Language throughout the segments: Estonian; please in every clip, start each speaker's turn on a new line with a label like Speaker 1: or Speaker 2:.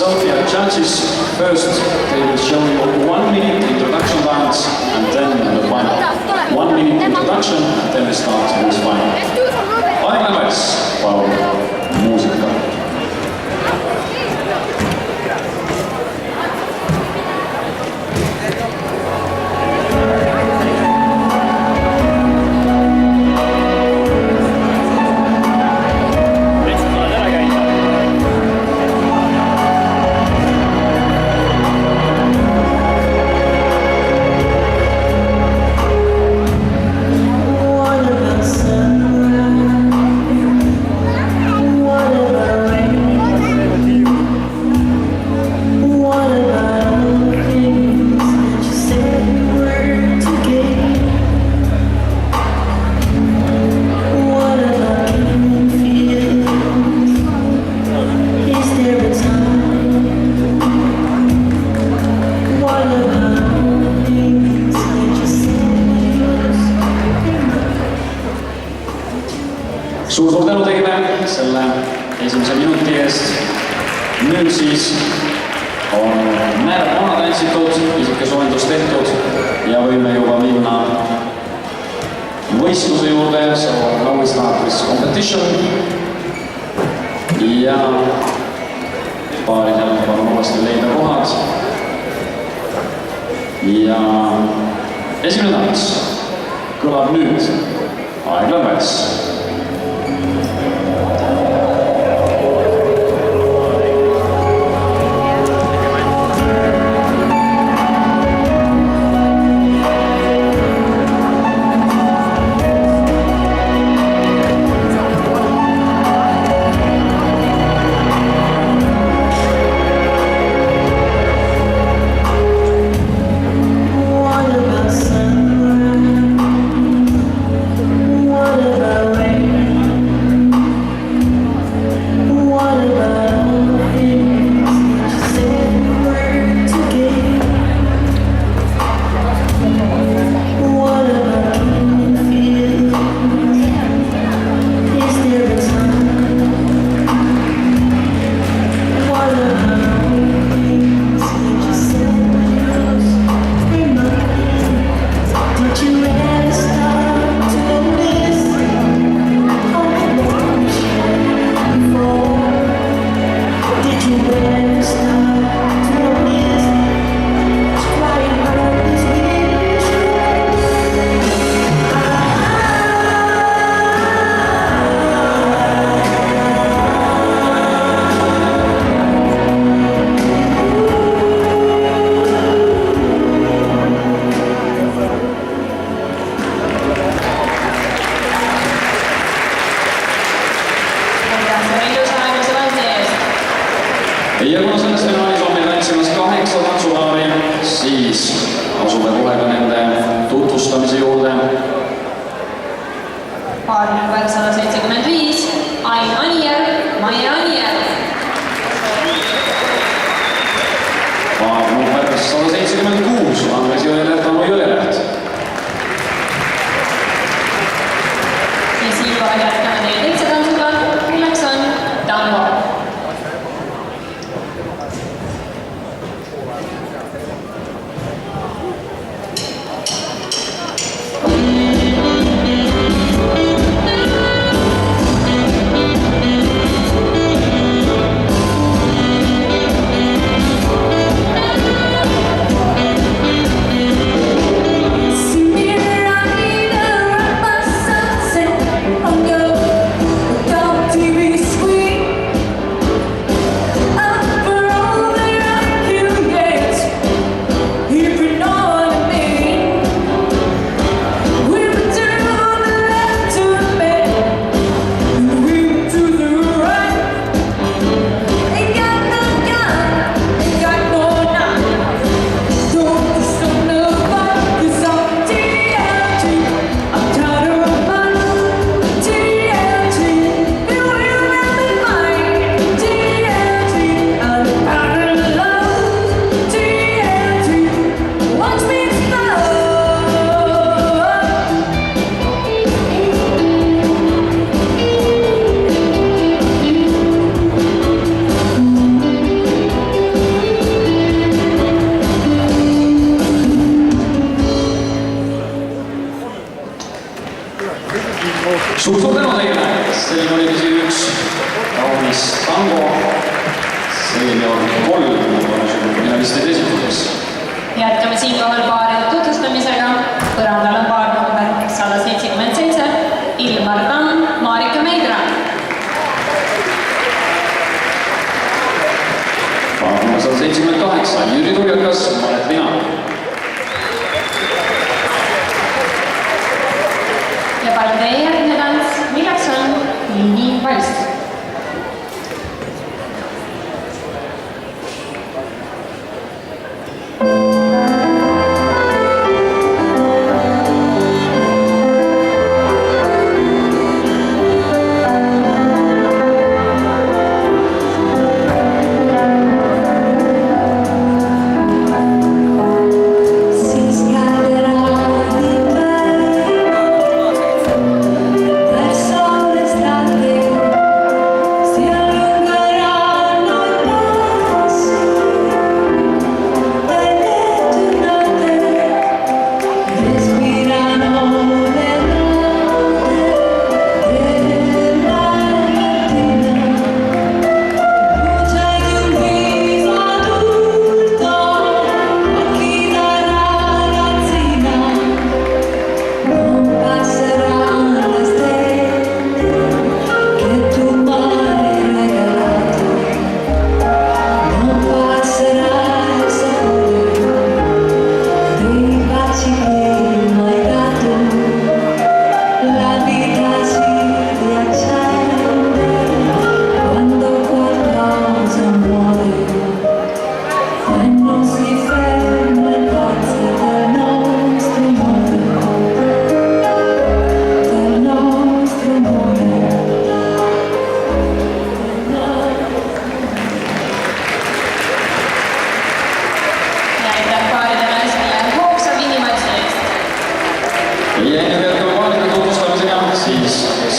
Speaker 1: Sophia judges. First, they will show you 1 minute introduction dance and then the final. 1 minute introduction and then we start with final. Aeg lämeks, palun, muusika. Suur tänu tegime selle esimese minuti eest. Nüüd siis on määrad maha tantsitud, isike soojendus tehtud ja võime juba minna võistluse juurde. So now we start with competition. Ja paarid jälle palun uuesti leida kohad. Ja esimene tants kõlab nüüd. Aeg lämeks. Ja kuna sellest finaalis on meil tantsimas 8 tantsupaari, siis asume kohe ka nende tutvustamise juurde.
Speaker 2: Paar number 175, Ain Anier, Maie Anier.
Speaker 1: Paar number 176, Andres Jõeläht, Anu Jõeläht.
Speaker 2: Ja siinkohal jätkame teie teise tantsuga, milleks on tango.
Speaker 1: Suur tänu teile, selline oli üks kaunis tango, seenior 3, nagu on finalistid esitades.
Speaker 2: Jätkame siinkohal paaride tutvustamisega. Põrandal on paar number 177, Ilmar Tamm, Marika Meidra.
Speaker 1: Paar number 178, Jüri Turjakas, Maret Lina.
Speaker 2: Ja palju teie järgmine tants, milleks on Liini valss.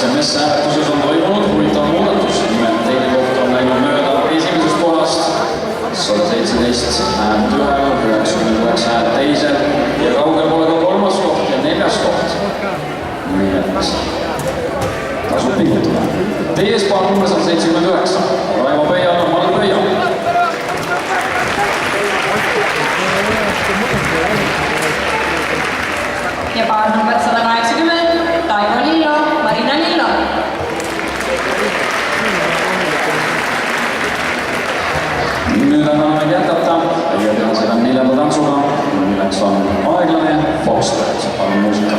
Speaker 1: SMS-hääletuses on toimunud huvitav muudatus. Nimelt teine koht on läinud mööda esimesest kohast. 117 häält ühel, 99 häält teisel ja kaugel pole ka kolmas koht ja neljas koht. Nii et tasub pingutada. Teie ees paar number 179. Raivo Pöial on Mart Pöial.
Speaker 2: Ja paar number 180, Taivo Lillo, Marina Lillo.
Speaker 1: Nüüd anname jätkata ja teha seda neljanda tantsuga, milleks on aeglane Foxtrot. Palun muusika.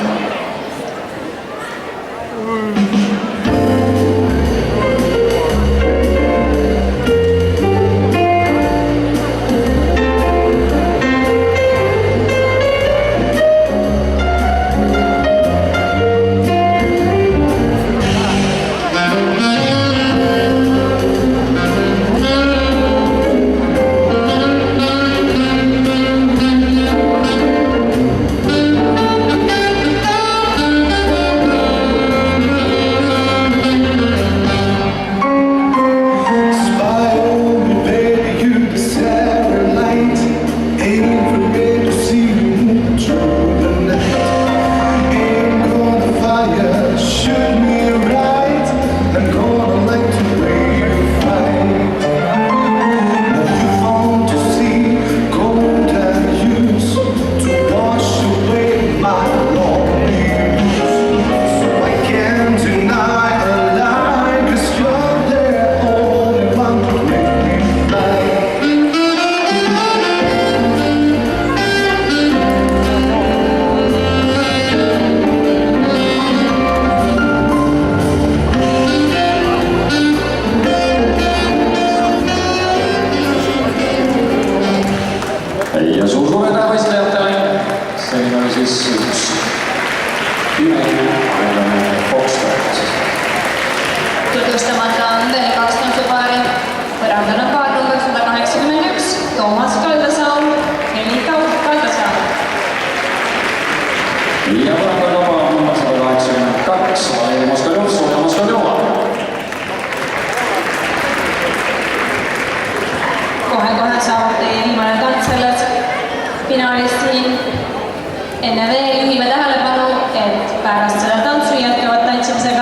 Speaker 1: Ja suur tänu võistlejatele. Selline oli siis üks aeglane Foxtrot.
Speaker 2: Tutvustamata on veel 2 tantsupaari. Põrandal on paar number 181, Toomas Kaldasaun, Helika Kaldasaun.
Speaker 1: Ja põrandal on paar number 182, Valeri Moskaljov, Soome Moskaljova.
Speaker 2: Kohe saab teie viimane tants selles finaalist siin. Enne veel juhime tähelepanu, et pärast seda tantsu jätkavad tantsimisega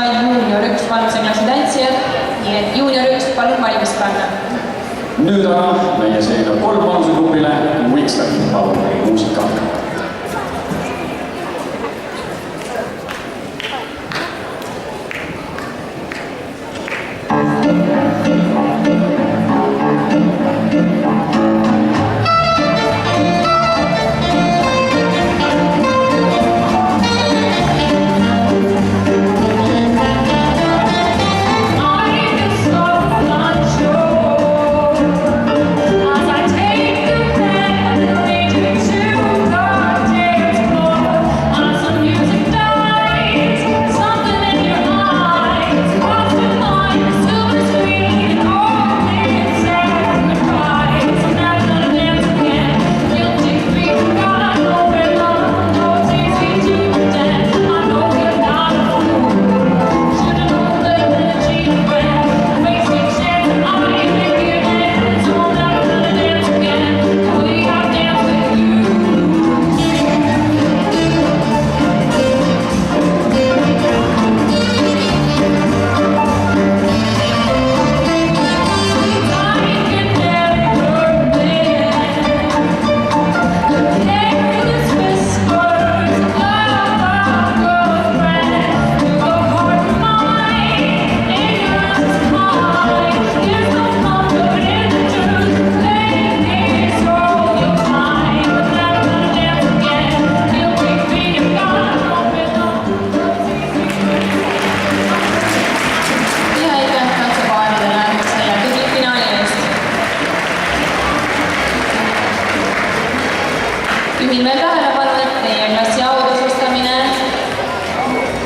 Speaker 2: tähelepanu, et teie klassi autasustamine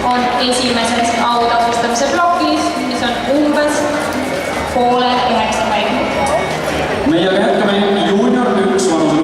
Speaker 2: on esimeses autasustamise plokis, mis on umbes poole